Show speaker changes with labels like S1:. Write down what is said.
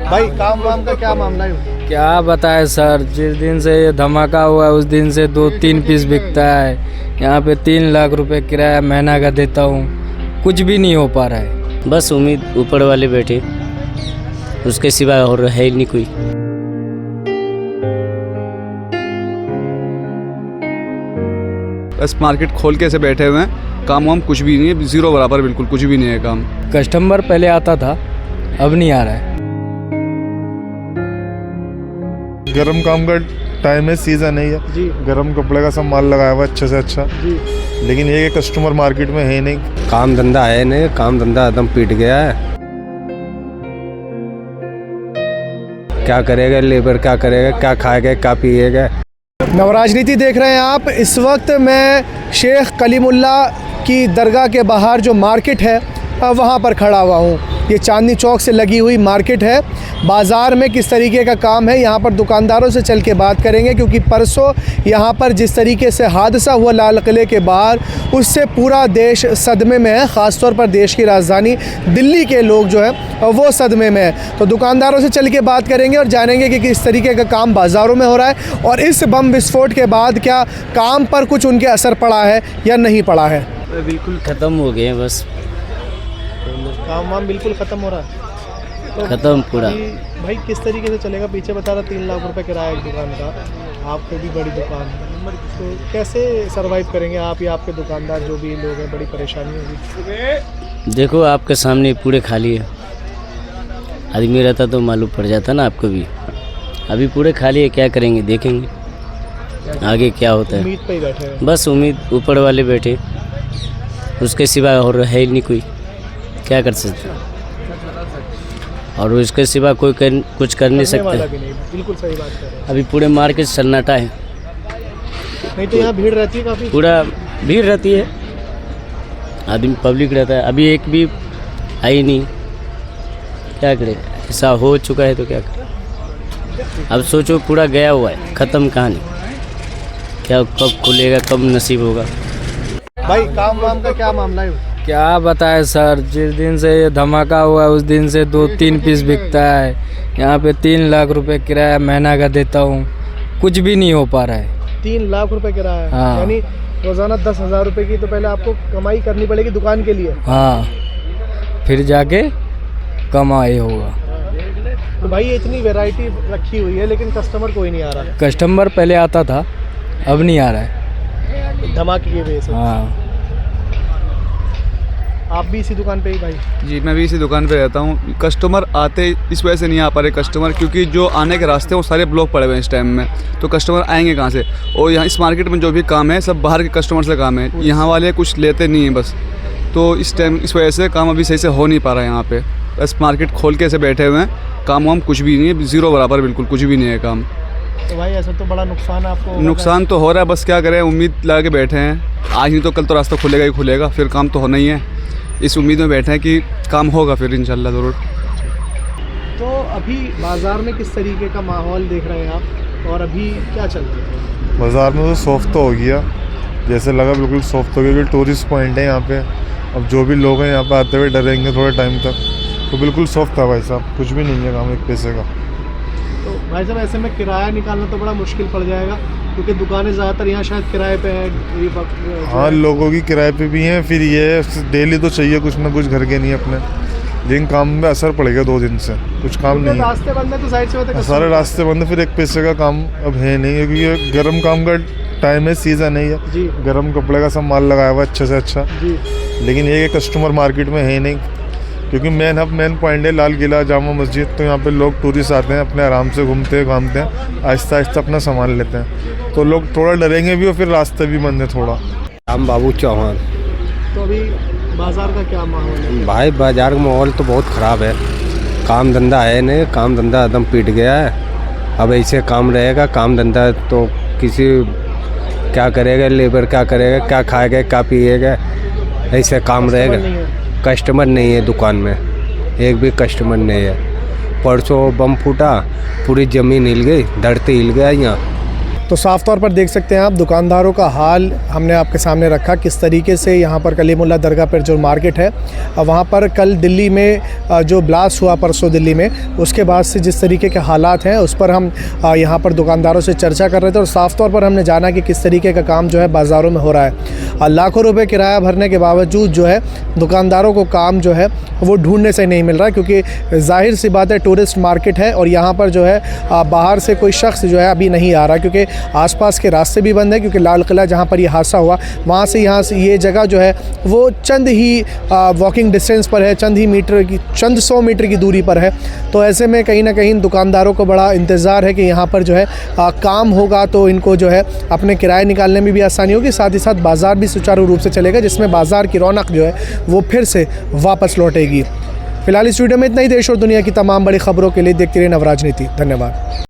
S1: भाई काम वाम का क्या मामला है?
S2: क्या बताए सर, जिस दिन से ये धमाका हुआ उस दिन से 2-3 पीस बिकता है। यहाँ पे 3 लाख रुपए किराया महीना का देता हूँ, कुछ भी नहीं हो पा रहा है।
S3: बस उम्मीद ऊपर वाले बैठे, उसके सिवा और है ही नहीं कोई।
S4: बस मार्केट खोल के ऐसे बैठे हुए हैं, काम वाम कुछ भी नहीं है, जीरो बराबर, बिल्कुल कुछ भी नहीं है काम।
S2: कस्टमर पहले आता था, अब नहीं आ रहा है।
S5: गरम काम का टाइम है, सीज़न है ये
S1: जी
S5: गरम कपड़े का सब माल लगाया हुआ अच्छे से अच्छा,
S1: जी।
S5: लेकिन ये कि कस्टमर मार्केट में है नहीं।
S6: काम धंधा है नहीं, काम धंधा एकदम पीट गया है। क्या करेगा लेबर, क्या करेगा, क्या खाएगा, क्या पिएगा।
S1: नवराजनीति देख रहे हैं आप। इस वक्त मैं शेख कलीमुल्ला की दरगाह के बाहर जो मार्केट है वहाँ पर खड़ा हुआ हूँ। ये चांदनी चौक से लगी हुई मार्केट है। बाज़ार में किस तरीके का काम है यहाँ पर दुकानदारों से चल के बात करेंगे, क्योंकि परसों यहाँ पर जिस तरीके से हादसा हुआ लाल किले के बाहर, उससे पूरा देश सदमे में है। ख़ासतौर पर देश की राजधानी दिल्ली के लोग जो है वो सदमे में है। तो दुकानदारों से चल के बात करेंगे और जानेंगे कि किस तरीके का काम बाज़ारों में हो रहा है और इस बम विस्फोट के बाद क्या काम पर कुछ उनके असर पड़ा है या नहीं पड़ा है।
S3: बिल्कुल ख़त्म हो गए हैं, बस
S1: काम वाम बिल्कुल ख़त्म हो रहा है, तो
S3: ख़त्म पूरा।
S1: भाई किस तरीके से चलेगा? पीछे बता रहा 3 लाख रुपए किराया एक दुकान का, आपको भी बड़ी दुकान, तो कैसे सरवाइव करेंगे आप या आपके दुकानदार जो भी लोग हैं? बड़ी परेशानी होगी।
S3: देखो आपके सामने पूरे खाली है, आदमी रहता तो मालूम पड़ जाता ना आपको भी। अभी पूरे खाली है, क्या करेंगे देखेंगे आगे क्या होता है।
S1: उम्मीद पे ही बैठे हैं।
S3: बस उम्मीद ऊपर वाले बैठे, उसके सिवा और है ही नहीं कोई, क्या कर सकते हैं। और उसके सिवा कोई कुछ कर नहीं सकते।
S1: वाला भी नहीं, बिल्कुल सही बात कर रहे हैं।
S3: अभी पूरे मार्केट सन्नाटा है,
S1: नहीं तो यहाँ भीड़ रहती है काफ़ी।
S3: पूरा भीड़ रहती है, आदमी पब्लिक रहता है। अभी एक भी आई नहीं, क्या करे, ऐसा हो चुका है तो क्या करे। अब सोचो पूरा गया हुआ है, ख़त्म कहानी। क्या कब खुलेगा, कब नसीब होगा।
S1: भाई काम वाम का क्या मामला है?
S2: क्या बताए सर, जिस दिन से ये धमाका हुआ उस दिन से 2-3 पीस बिकता है। यहाँ पे 3 लाख रुपए किराया महीना का देता हूँ, कुछ भी नहीं हो पा रहा है।
S1: 3 लाख रुपए किराया है,
S2: हाँ।
S1: यानी रोज़ाना 10,000 रुपए की तो पहले आपको कमाई करनी पड़ेगी दुकान के लिए।
S2: हाँ, फिर जाके कमाई होगा।
S1: तो भाई इतनी वैरायटी रखी हुई है लेकिन कस्टमर कोई नहीं आ रहा।
S2: कस्टमर पहले आता था, अब नहीं आ रहा है।
S1: धमाके की वजह से।
S2: हाँ,
S1: आप भी इसी दुकान पे ही? भाई
S4: जी मैं भी इसी दुकान पे रहता हूँ। कस्टमर आते इस वजह से नहीं आ पा रहे कस्टमर, क्योंकि जो आने के रास्ते हैं वो सारे ब्लॉक पड़े हुए हैं इस टाइम में, तो कस्टमर आएंगे कहाँ से। और यहाँ इस मार्केट में जो भी काम है सब बाहर के कस्टमर से काम है, यहाँ वाले कुछ लेते नहीं हैं बस। तो इस टाइम इस वजह से काम अभी सही से हो नहीं पा रहा है यहाँ पे। बस मार्केट खोल के ऐसे बैठे हुए हैं, काम वाम कुछ भी नहीं है, जीरो बराबर, बिल्कुल कुछ भी नहीं है काम।
S1: तो भाई ऐसा तो बड़ा नुकसान आपको।
S4: नुकसान तो हो रहा है, बस क्या करें, उम्मीद लगा के बैठे हैं। आज नहीं तो कल तो रास्ता खुलेगा ही खुलेगा, फिर काम तो होना ही है। इस उम्मीद में बैठे हैं कि काम होगा फिर इंशाल्लाह ज़रूर।
S1: तो अभी बाज़ार में किस तरीके का माहौल देख रहे हैं आप और अभी क्या चल रहा है?
S5: बाज़ार में तो सॉफ्ट तो हो गया, जैसे लगा बिल्कुल सॉफ्ट हो गया, क्योंकि टूरिस्ट पॉइंट है यहाँ पे। अब जो भी लोग हैं यहाँ पे आते हुए डरेंगे थोड़े टाइम तक, तो बिल्कुल सॉफ्ट था भाई साहब, कुछ भी नहीं है काम एक पैसे का।
S1: तो भाई साहब ऐसे में किराया निकालना तो बड़ा मुश्किल पड़ जाएगा, क्योंकि दुकानें ज़्यादातर यहाँ शायद किराए पे हैं।
S5: हाँ, लोगों की किराए पे भी हैं, फिर ये डेली तो चाहिए कुछ ना कुछ घर के नहीं अपने, लेकिन काम में असर पड़ेगा 2 दिन से, कुछ काम नहीं है।
S1: रास्ते बंद है तो साइड से होते
S5: सारे रास्ते बंद है, फिर एक पैसे का काम अब है नहीं, क्योंकि ये गरम काम का टाइम है, सीज़न है
S1: जी।
S5: ये गरम कपड़े का सब माल लगाया हुआ अच्छे से अच्छा,
S1: जी।
S5: लेकिन ये कि कस्टमर मार्केट में है नहीं, क्योंकि मेन पॉइंट है लाल किला जामा मस्जिद। तो यहाँ पे लोग टूरिस्ट आते हैं, अपने आराम से घूमते हैं, घामते हैं, आहिस्ता आहिस्ता अपना सामान लेते हैं, तो लोग थोड़ा डरेंगे भी और फिर रास्ते भी बंद है थोड़ा।
S6: राम बाबू चौहान।
S1: तो अभी बाज़ार का क्या माहौल है?
S6: भाई बाजार का माहौल तो बहुत ख़राब है, काम धंधा है नहीं, काम धंधा एकदम पीट गया है। अब ऐसे काम रहेगा, काम धंधा तो किसी क्या करेगा लेबर, क्या करेगा, क्या खाएगा, क्या पिएगा, ऐसे काम रहेगा। कस्टमर नहीं है दुकान में, एक भी कस्टमर नहीं है। परसों बम फूटा, पूरी ज़मीन हिल गई, धरती हिल गया यहाँ।
S1: तो साफ़ तौर पर देख सकते हैं आप दुकानदारों का हाल हमने आपके सामने रखा, किस तरीके से यहाँ पर कलीमुल्लाह दरगाह पर जो मार्केट है वहाँ पर कल दिल्ली में जो ब्लास्ट हुआ परसों दिल्ली में, उसके बाद से जिस तरीके के हालात हैं उस पर हम यहाँ पर दुकानदारों से चर्चा कर रहे थे और साफ़ तौर पर हमने जाना कि किस तरीके का काम जो है बाज़ारों में हो रहा है। लाखों रुपए किराया भरने के बावजूद जो है दुकानदारों को काम जो है वो ढूंढने से नहीं मिल रहा, क्योंकि जाहिर सी बात है टूरिस्ट मार्केट है और यहाँ पर जो है बाहर से कोई शख्स जो है अभी नहीं आ रहा, क्योंकि आसपास के रास्ते भी बंद हैं। क्योंकि लाल किला जहाँ पर ये हादसा हुआ वहाँ से यहाँ से ये जगह जो है वो चंद ही वॉकिंग डिस्टेंस पर है, चंद 100 मीटर की दूरी पर है। तो ऐसे में कहीं ना कहीं दुकानदारों को बड़ा इंतज़ार है कि यहाँ पर जो है काम होगा तो इनको जो है अपने किराए निकालने में भी आसानी होगी, साथ ही साथ बाज़ार भी सुचारू रूप से चलेगा, जिसमें बाज़ार की रौनक जो है वो फिर से वापस लौटेगी। फिलहाल इस वीडियो में इतना ही। देश और दुनिया की तमाम बड़ी खबरों के लिए देखते रहिए नवराज नीति। धन्यवाद।